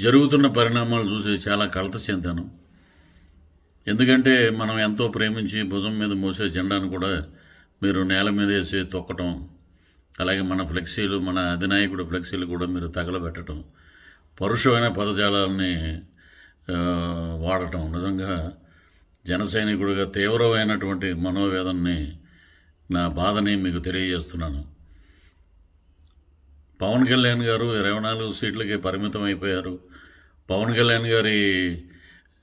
జరుగుతున్న పరిణామాలు చూసి చాలా కలత చెందాను. ఎందుకంటే మనం ఎంతో ప్రేమించి భుజం మీద మోసే జెండాను కూడా మీరు నేల మీద వేసి తొక్కటం, అలాగే మన ఫ్లెక్సీలు, మన అధినాయకుడు ఫ్లెక్సీలు కూడా మీరు తగలబెట్టడం, పరుషమైన పదజాలాలని వాడటం నిజంగా జన సైనికుడిగా తీవ్రమైనటువంటి మనోవేదనని, నా బాధని మీకు తెలియజేస్తున్నాను. పవన్ కళ్యాణ్ గారు 24 సీట్లకి పరిమితం అయిపోయారు. పవన్ కళ్యాణ్ గారి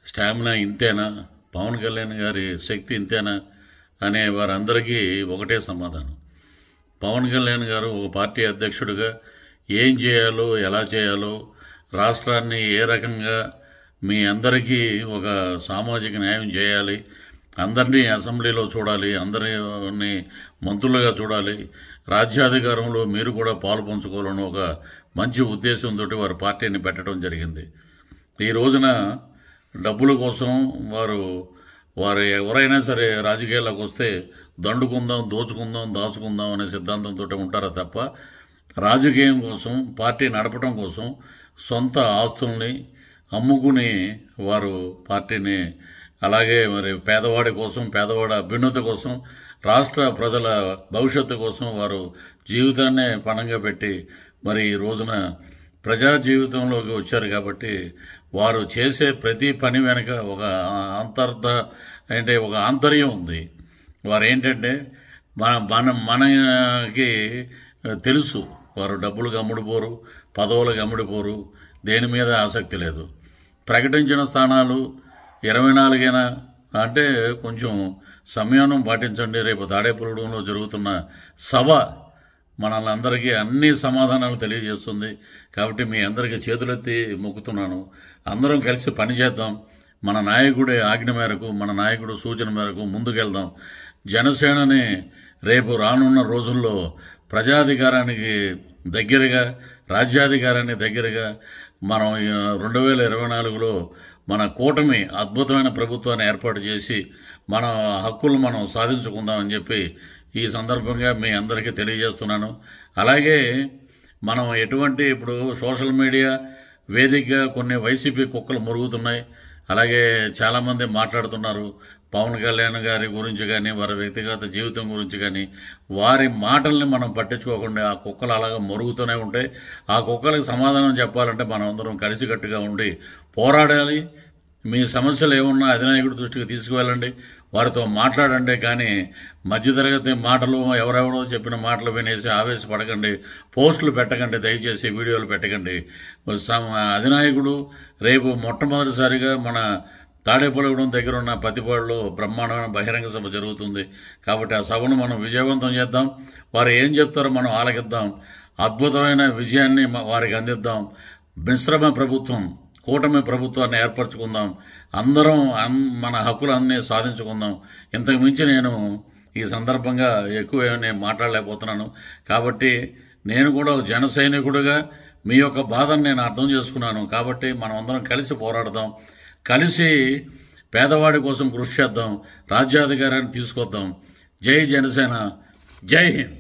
స్టామినా ఇంతేనా, పవన్ కళ్యాణ్ గారి శక్తి ఇంతేనా అనే వారందరికీ ఒకటే సమాధానం. పవన్ కళ్యాణ్ గారు ఒక పార్టీ అధ్యక్షుడిగా ఏం చేయాలో, ఎలా చేయాలో, రాష్ట్రాన్ని ఏ రకంగా మీ అందరికీ ఒక సామాజిక న్యాయం చేయాలి, అందరినీ అసెంబ్లీలో చూడాలి, అందరినీ మంత్రులుగా చూడాలి, రాజ్యాధికారంలో మీరు కూడా పాలు పంచుకోవాలని ఒక మంచి ఉద్దేశంతో వారు పార్టీని పెట్టడం జరిగింది. ఈ రోజున డబ్బుల కోసం వారు ఎవరైనా సరే రాజకీయాల్లోకి వస్తే దండుకుందాం, దోచుకుందాం, దాచుకుందాం అనే సిద్ధాంతంతో ఉంటారా తప్ప రాజకీయం కోసం, పార్టీ నడపడం కోసం సొంత ఆస్తుల్ని అమ్ముకుని వారు పార్టీని, అలాగే మరి పేదవాడి కోసం, పేదవాడి అభ్యున్నతి కోసం, రాష్ట్ర ప్రజల భవిష్యత్తు కోసం వారు జీవితాన్నే పణంగా పెట్టి మరి ఈ రోజున ప్రజా జీవితంలోకి వచ్చారు. కాబట్టి వారు చేసే ప్రతి పని వెనుక ఒక ఒక ఆంతర్యం ఉంది. వారు ఏంటంటే మనకి తెలుసు, వారు డబ్బులకు అమ్ముడుపోరు, పదవులకు అమ్ముడుపోరు, దేని మీద ఆసక్తి లేదు. ప్రకటించిన స్థానాలు 24 అంటే కొంచెం సంయమనం పాటించండి. రేపు తాడేపల్లిగూడెంలో జరుగుతున్న సభ మనల్ని అందరికీ అన్ని సమాధానాలు తెలియజేస్తుంది. కాబట్టి మీ అందరికీ చేతులెత్తి మొక్కుతున్నాను. అందరం కలిసి పనిచేద్దాం. మన నాయకుడి ఆజ్ఞ మేరకు, మన నాయకుడు సూచన మేరకు ముందుకెళ్దాం. జనసేనని రేపు రానున్న రోజుల్లో ప్రజాధికారానికి దగ్గరగా, రాజ్యాధికారానికి దగ్గరగా మనం 2024లో మన కూటమి అద్భుతమైన ప్రభుత్వాన్ని ఏర్పాటు చేసి మన హక్కులు మనం సాధించుకుందామని చెప్పి ఈ సందర్భంగా మీ అందరికీ తెలియజేస్తున్నాను. అలాగే మనం ఇప్పుడు సోషల్ మీడియా వేదికగా కొన్ని వైసీపీ కుక్కలు మురుగుతున్నాయి. అలాగే చాలామంది మాట్లాడుతున్నారు పవన్ కళ్యాణ్ గారి గురించి కానీ, వారి వ్యక్తిగత జీవితం గురించి కానీ. వారి మాటల్ని మనం పట్టించుకోకుండా ఆ కుక్కలు అలాగా మురుగుతూనే ఉంటాయి. ఆ కుక్కలకు సమాధానం చెప్పాలంటే మనం అందరం కలిసికట్టుగా ఉండి పోరాడాలి. మీ సమస్యలు ఏమున్నా అధినాయకుడి దృష్టికి తీసుకువెళ్ళండి, వారితో మాట్లాడండి. కానీ మధ్యతరగతి మాటలు, ఎవరెవరో చెప్పిన మాటలు వినేసి ఆవేశపడకండి, పోస్టులు పెట్టకండి, దయచేసి వీడియోలు పెట్టకండి. అధినాయకుడు రేపు మొట్టమొదటిసారిగా మన తాడేపల్లిగూడెం దగ్గర ఉన్న పతిపాడులో బ్రహ్మాండమైన బహిరంగ సభ జరుగుతుంది. కాబట్టి ఆ సభను మనం విజయవంతం చేద్దాం. వారు ఏం చెప్తారో మనం ఆలకిద్దాం. అద్భుతమైన విజయాన్ని వారికి అందిద్దాం. మిశ్రమ ప్రభుత్వం, కూటమి ప్రభుత్వాన్ని ఏర్పరచుకుందాం. అందరం మన హక్కులన్నీ సాధించుకుందాం. ఇంతకు మించి నేను ఈ సందర్భంగా ఎక్కువ నేను మాట్లాడలేకపోతున్నాను. కాబట్టి నేను కూడా జన సైనికుడిగా మీ యొక్క బాధను నేను అర్థం చేసుకున్నాను. కాబట్టి మనం అందరం కలిసి పోరాడదాం, కలిసి పేదవాడి కోసం కృషి చేద్దాం, రాజ్యాధికారాన్ని తీసుకొద్దాం. జై జనసేన, జై హింద్.